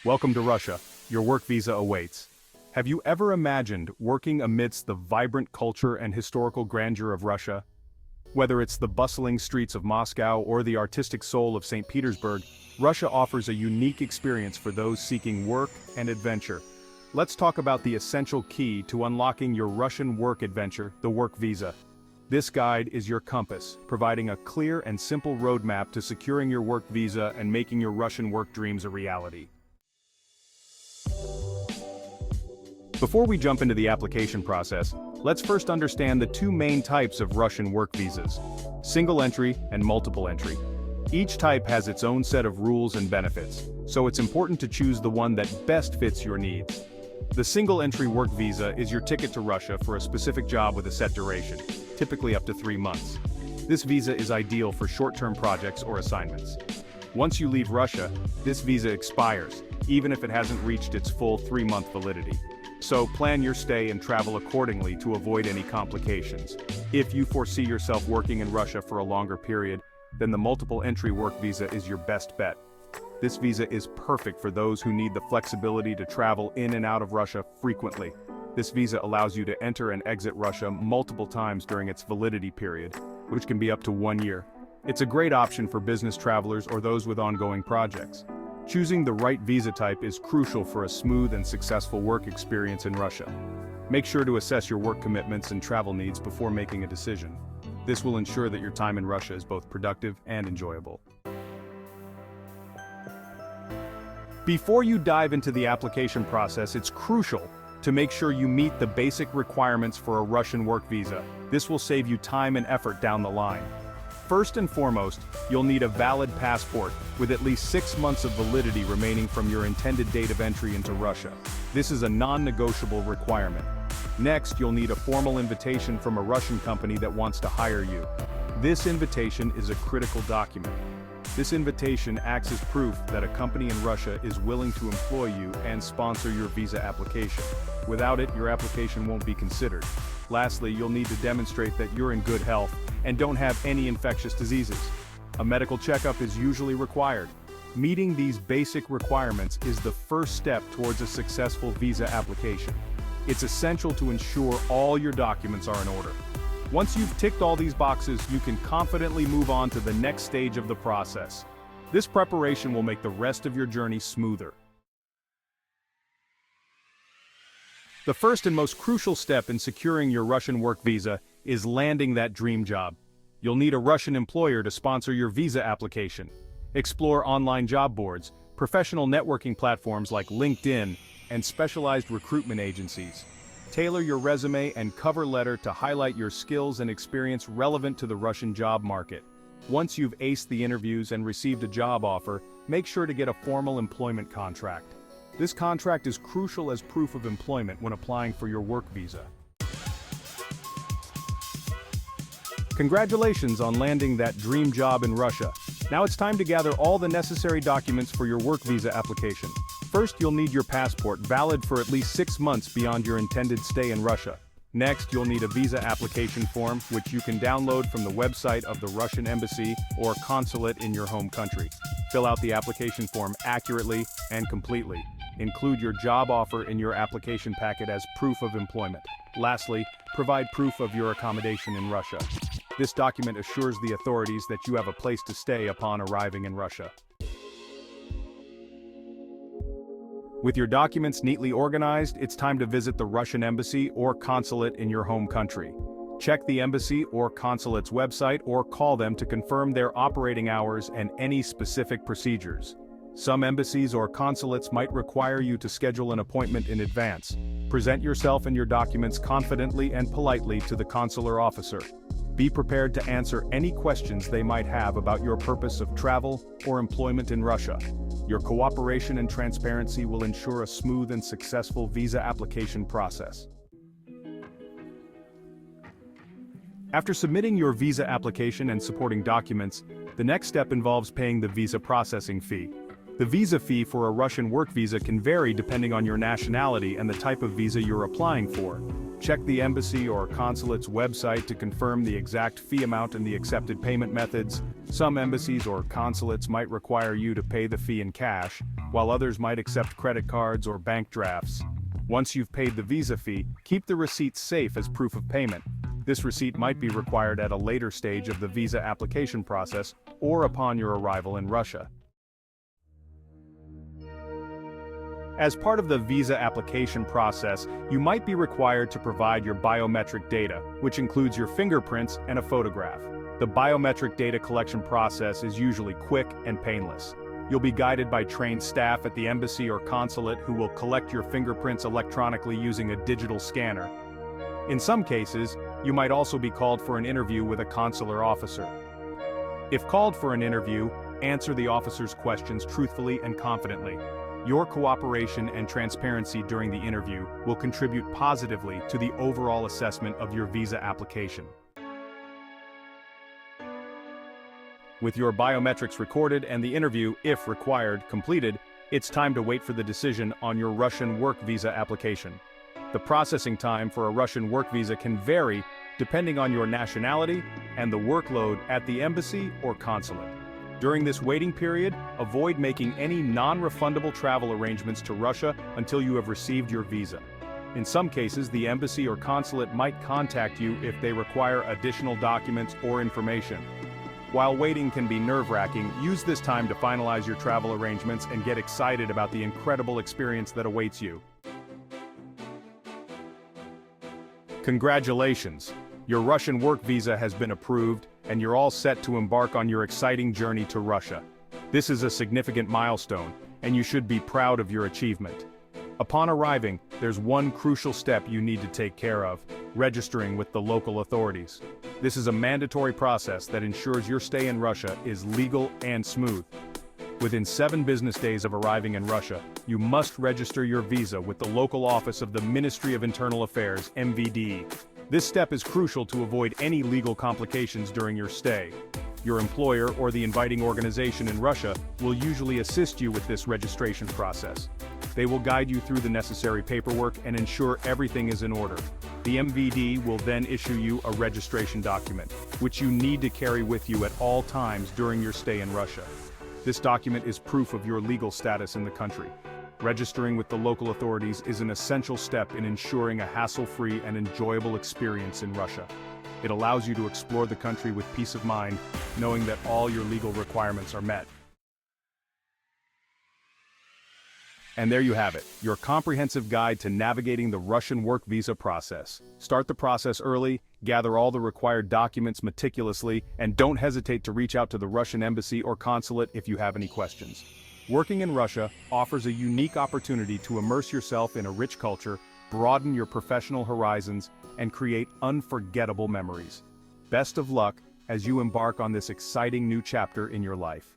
Welcome to Russia. Your work visa awaits. Have you ever imagined working amidst the vibrant culture and historical grandeur of Russia? Whether it's the bustling streets of Moscow or the artistic soul of St. Petersburg, Russia offers a unique experience for those seeking work and adventure. Let's talk about the essential key to unlocking your Russian work adventure, the work visa. This guide is your compass, providing a clear and simple roadmap to securing your work visa and making your Russian work dreams a reality. Before we jump into the application process, let's first understand the two main types of Russian work visas: single entry and multiple entry. Each type has its own set of rules and benefits, so it's important to choose the one that best fits your needs. The single entry work visa is your ticket to Russia for a specific job with a set duration, typically up to 3 months. This visa is ideal for short-term projects or assignments. Once you leave Russia, this visa expires, even if it hasn't reached its full 3-month validity. So plan your stay and travel accordingly to avoid any complications. If you foresee yourself working in Russia for a longer period, then the multiple entry work visa is your best bet. This visa is perfect for those who need the flexibility to travel in and out of Russia frequently. This visa allows you to enter and exit Russia multiple times during its validity period, which can be up to 1 year. It's a great option for business travelers or those with ongoing projects. Choosing the right visa type is crucial for a smooth and successful work experience in Russia. Make sure to assess your work commitments and travel needs before making a decision. This will ensure that your time in Russia is both productive and enjoyable. Before you dive into the application process, it's crucial to make sure you meet the basic requirements for a Russian work visa. This will save you time and effort down the line. First and foremost, you'll need a valid passport, with at least 6 months of validity remaining from your intended date of entry into Russia. This is a non-negotiable requirement. Next, you'll need a formal invitation from a Russian company that wants to hire you. This invitation is a critical document. This invitation acts as proof that a company in Russia is willing to employ you and sponsor your visa application. Without it, your application won't be considered. Lastly, you'll need to demonstrate that you're in good health and don't have any infectious diseases. A medical checkup is usually required. Meeting these basic requirements is the first step towards a successful visa application. It's essential to ensure all your documents are in order. Once you've ticked all these boxes, you can confidently move on to the next stage of the process. This preparation will make the rest of your journey smoother. The first and most crucial step in securing your Russian work visa is landing that dream job. You'll need a Russian employer to sponsor your visa application. Explore online job boards, professional networking platforms like LinkedIn, and specialized recruitment agencies. Tailor your resume and cover letter to highlight your skills and experience relevant to the Russian job market. Once you've aced the interviews and received a job offer, make sure to get a formal employment contract. This contract is crucial as proof of employment when applying for your work visa. Congratulations on landing that dream job in Russia. Now it's time to gather all the necessary documents for your work visa application. First, you'll need your passport, valid for at least 6 months beyond your intended stay in Russia. Next, you'll need a visa application form, which you can download from the website of the Russian embassy or consulate in your home country. Fill out the application form accurately and completely. Include your job offer in your application packet as proof of employment. Lastly, provide proof of your accommodation in Russia. This document assures the authorities that you have a place to stay upon arriving in Russia. With your documents neatly organized, it's time to visit the Russian embassy or consulate in your home country. Check the embassy or consulate's website or call them to confirm their operating hours and any specific procedures. Some embassies or consulates might require you to schedule an appointment in advance. Present yourself and your documents confidently and politely to the consular officer. Be prepared to answer any questions they might have about your purpose of travel or employment in Russia. Your cooperation and transparency will ensure a smooth and successful visa application process. After submitting your visa application and supporting documents, the next step involves paying the visa processing fee. The visa fee for a Russian work visa can vary depending on your nationality and the type of visa you're applying for. Check the embassy or consulate's website to confirm the exact fee amount and the accepted payment methods. Some embassies or consulates might require you to pay the fee in cash, while others might accept credit cards or bank drafts. Once you've paid the visa fee, keep the receipt safe as proof of payment. This receipt might be required at a later stage of the visa application process or upon your arrival in Russia. As part of the visa application process, you might be required to provide your biometric data, which includes your fingerprints and a photograph. The biometric data collection process is usually quick and painless. You'll be guided by trained staff at the embassy or consulate who will collect your fingerprints electronically using a digital scanner. In some cases, you might also be called for an interview with a consular officer. If called for an interview, answer the officer's questions truthfully and confidently. Your cooperation and transparency during the interview will contribute positively to the overall assessment of your visa application. With your biometrics recorded and the interview, if required, completed, it's time to wait for the decision on your Russian work visa application. The processing time for a Russian work visa can vary depending on your nationality and the workload at the embassy or consulate. During this waiting period, avoid making any non-refundable travel arrangements to Russia until you have received your visa. In some cases, the embassy or consulate might contact you if they require additional documents or information. While waiting can be nerve-wracking, use this time to finalize your travel arrangements and get excited about the incredible experience that awaits you. Congratulations! Your Russian work visa has been approved, and you're all set to embark on your exciting journey to Russia. This is a significant milestone, and you should be proud of your achievement. Upon arriving, there's one crucial step you need to take care of: registering with the local authorities. This is a mandatory process that ensures your stay in Russia is legal and smooth. Within 7 business days of arriving in Russia, you must register your visa with the local office of the Ministry of Internal Affairs, MVD. This step is crucial to avoid any legal complications during your stay. Your employer or the inviting organization in Russia will usually assist you with this registration process. They will guide you through the necessary paperwork and ensure everything is in order. The MVD will then issue you a registration document, which you need to carry with you at all times during your stay in Russia. This document is proof of your legal status in the country. Registering with the local authorities is an essential step in ensuring a hassle-free and enjoyable experience in Russia. It allows you to explore the country with peace of mind, knowing that all your legal requirements are met. And there you have it, your comprehensive guide to navigating the Russian work visa process. Start the process early, gather all the required documents meticulously, and don't hesitate to reach out to the Russian embassy or consulate if you have any questions. Working in Russia offers a unique opportunity to immerse yourself in a rich culture, broaden your professional horizons, and create unforgettable memories. Best of luck as you embark on this exciting new chapter in your life.